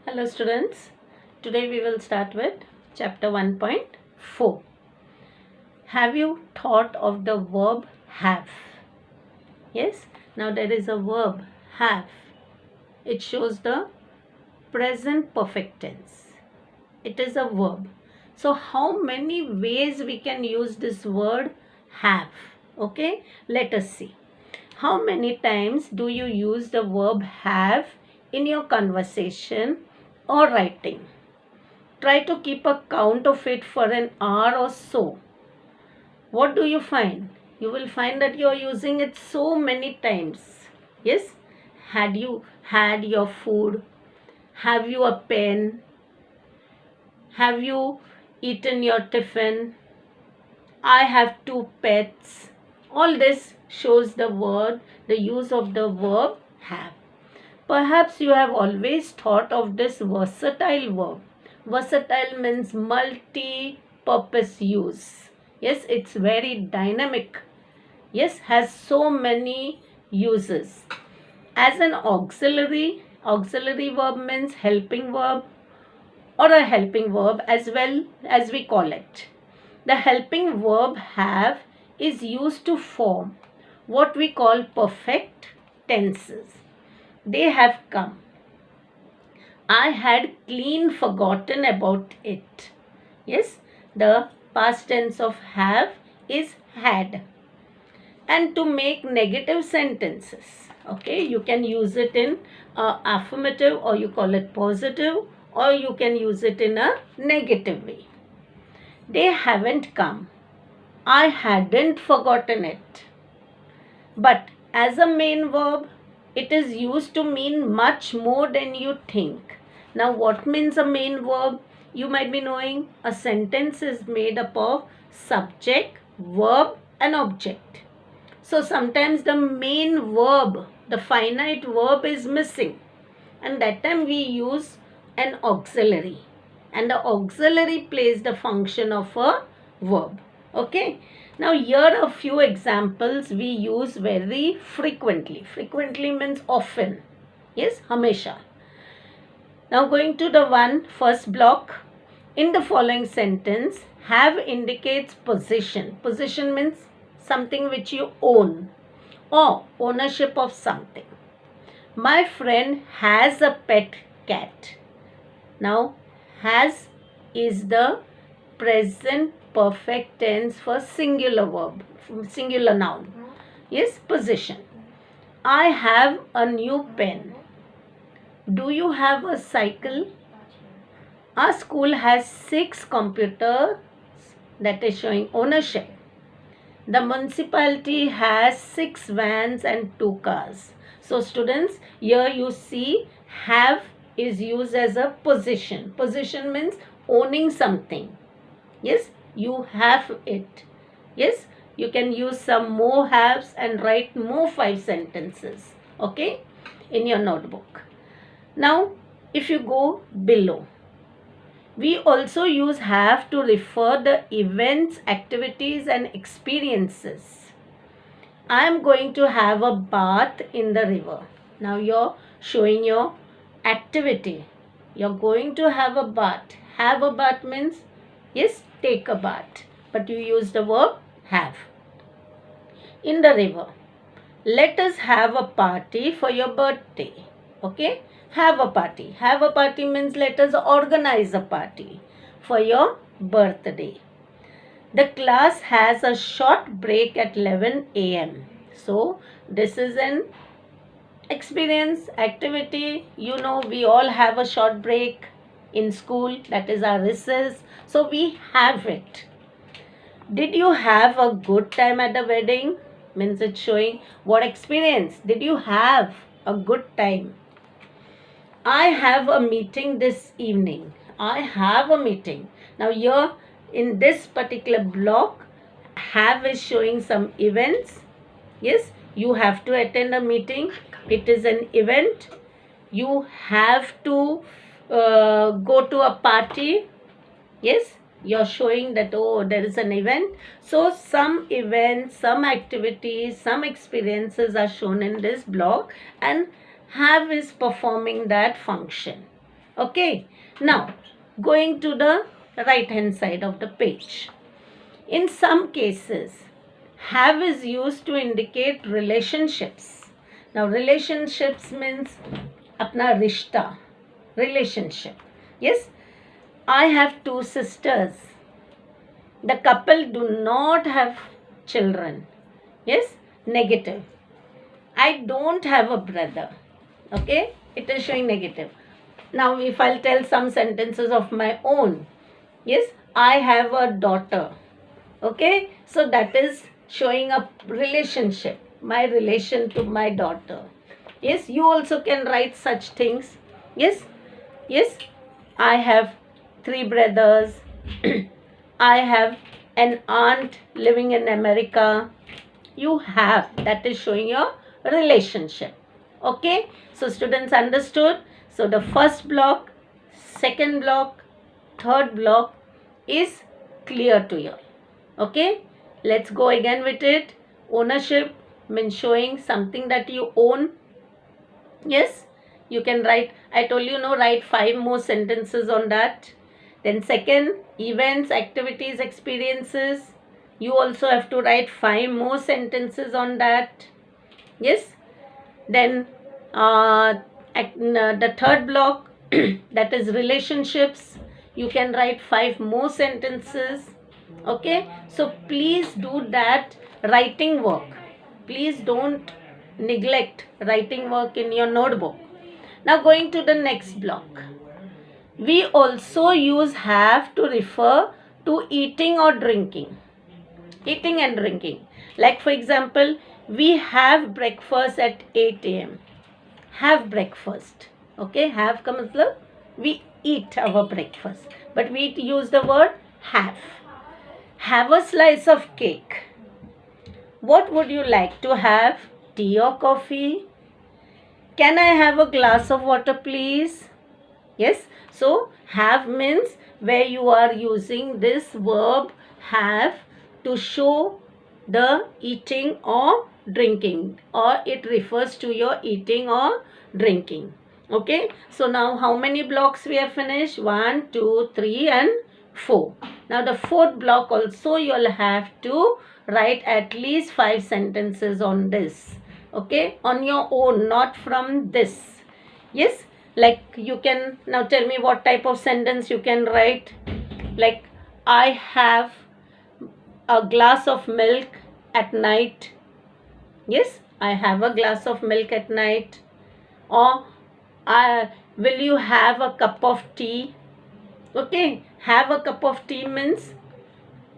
Hello students, today we will start with chapter 1.4. Have you thought of the verb have? Yes, now there is a verb have. It shows the present perfect tense. It is a verb. So how many ways we can use this word have? Okay, let us see. How many times do you use the verb have in your conversation or writing? Try to keep a count of it for an hour or so. What do you find? You will find that you are using it so many times. Yes? Had you had your food? Have you a pen? Have you eaten your tiffin? I have two pets. All this shows the use of the verb have. Perhaps you have always thought of this versatile verb. Versatile means multi-purpose use. Yes, it's very dynamic. Yes, has so many uses. As an auxiliary verb means helping verb or a helping verb as well as we call it. The helping verb have is used to form what we call perfect tenses. They have come. I had clean forgotten about it. Yes, the past tense of have is had. And to make negative sentences, okay, you can use it in affirmative, or you call it positive, or you can use it in a negative way. They haven't come. I hadn't forgotten it. But as a main verb, it is used to mean much more than you think. Now, what means a main verb? You might be knowing a sentence is made up of subject, verb, and object. So, sometimes the main verb, the finite verb is missing. And that time we use an auxiliary. And the auxiliary plays the function of a verb. Okay. Now here are a few examples we use very frequently. Frequently means often. Yes, hamesha. Now going to the first block. In the following sentence, have indicates possession. Possession means something which you own or ownership of something. My friend has a pet cat. Now has is the present perfect tense for singular verb, singular noun. Yes, possession. I have a new pen. Do you have a cycle? Our school has 6 computers, that is showing ownership. The municipality has 6 vans and 2 cars. So students, here you see have is used as a possession. Possession means owning something. Yes, you have it. Yes, you can use some more haves and write more 5 sentences. Okay, in your notebook. Now, if you go below, we also use have to refer the events, activities and experiences. I am going to have a bath in the river. Now you're showing your activity. You're going to have a bath. Have a bath means, yes, take a bath. But you use the verb have. In the river. Let us have a party for your birthday. Okay? Have a party. Have a party means let us organize a party for your birthday. The class has a short break at 11 a.m. So, this is an experience, activity. You know, we all have a short break in school. That is our recess. So, we have it. Did you have a good time at the wedding? Means it's showing what experience. Did you have a good time? I have a meeting this evening. I have a meeting. Now here in this particular block, have is showing some events. Yes, you have to attend a meeting. It is an event. You have to go to a party. Yes, you're showing that, oh, there is an event. So some events, some activities, some experiences are shown in this block, and have is performing that function. Okay, now going to the right hand side of the page. In some cases, have is used to indicate relationships. Now, relationships means apna rishta, relationship. Yes, I have two sisters. The couple do not have children. Yes, negative. I don't have a brother. Okay, it is showing negative. Now, if I'll tell some sentences of my own, yes, I have a daughter. Okay, so that is showing a relationship, my relation to my daughter. Yes, you also can write such things. Yes, yes, I have three brothers. I have an aunt living in America. You have, that is showing your relationship. Okay, so students understood. So the first block, second block, third block is clear to you. Okay, let's go again with it. Ownership means showing something that you own. Yes, you can write, I told you, no, write 5 more sentences on that. Then second, events, activities, experiences. You also have to write 5 more sentences on that. Yes, then the third block, that is relationships. You can write 5 more sentences. Okay, so please do that writing work. Please don't neglect writing work in your notebook. Now going to the next block. We also use have to refer to eating or drinking. Eating and drinking. Like for example, we have breakfast at 8 a.m. Have breakfast. Okay, have ka matlab we eat our breakfast. But we use the word have. Have a slice of cake. What would you like to have? Tea or coffee? Can I have a glass of water, please? Yes, so have means where you are using this verb have to show the eating or drinking, or it refers to your eating or drinking. Okay, so now how many blocks we have finished? 1, 2, 3 and 4. Now the fourth block also you'll have to write at least 5 sentences on this. Okay, on your own, not from this. Yes, like you can now tell me what type of sentence you can write. Like, I have a glass of milk at night. Yes, I have a glass of milk at night. Or will you have a cup of tea? Okay, have a cup of tea means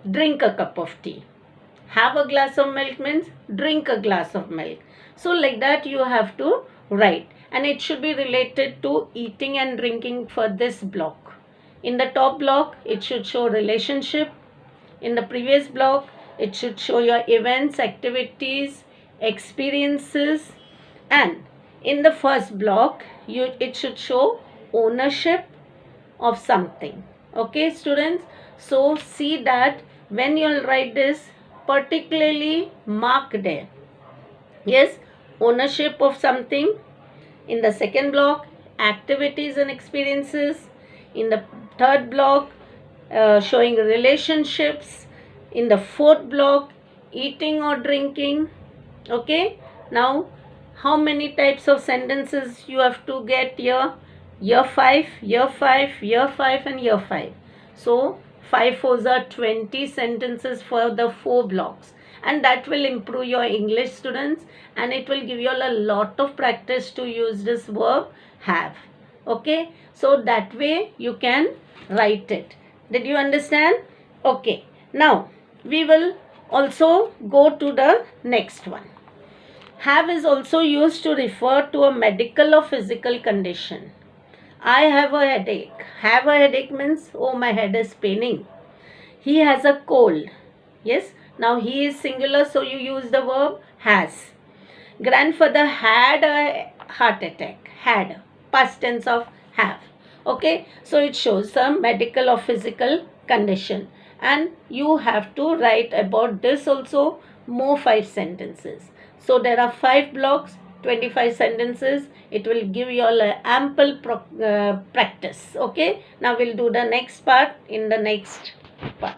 drink a cup of tea. Have a glass of milk means drink a glass of milk. So like that you have to write, and it should be related to eating and drinking for this block. In the top block it should show relationship. In the previous block it should show your events, activities, experiences, and in the first block it should show ownership of something. Okay students, so see that when you'll write this, particularly mark there. Yes, ownership of something. In the second block, activities and experiences. In the third block, showing relationships. In the fourth block, eating or drinking. Okay, now how many types of sentences you have to get here? Year 5, year 5, year 5 and year 5. So 5 4s are 20 sentences for the 4 blocks, and that will improve your English, students, and it will give you a lot of practice to use this verb have. Okay, so that way you can write it. Did you understand? Okay, now we will also go to the next one. Have is also used to refer to a medical or physical condition. I have a headache. Have a headache means, oh, my head is paining. He has a cold. Yes, now he is singular, so you use the verb has. Grandfather had a heart attack. Had, past tense of have. Okay, so it shows some medical or physical condition, and you have to write about this also more 5 sentences. So there are 5 blocks. 25 sentences. It will give you all ample practice. Okay, now we'll do the next part in the next part.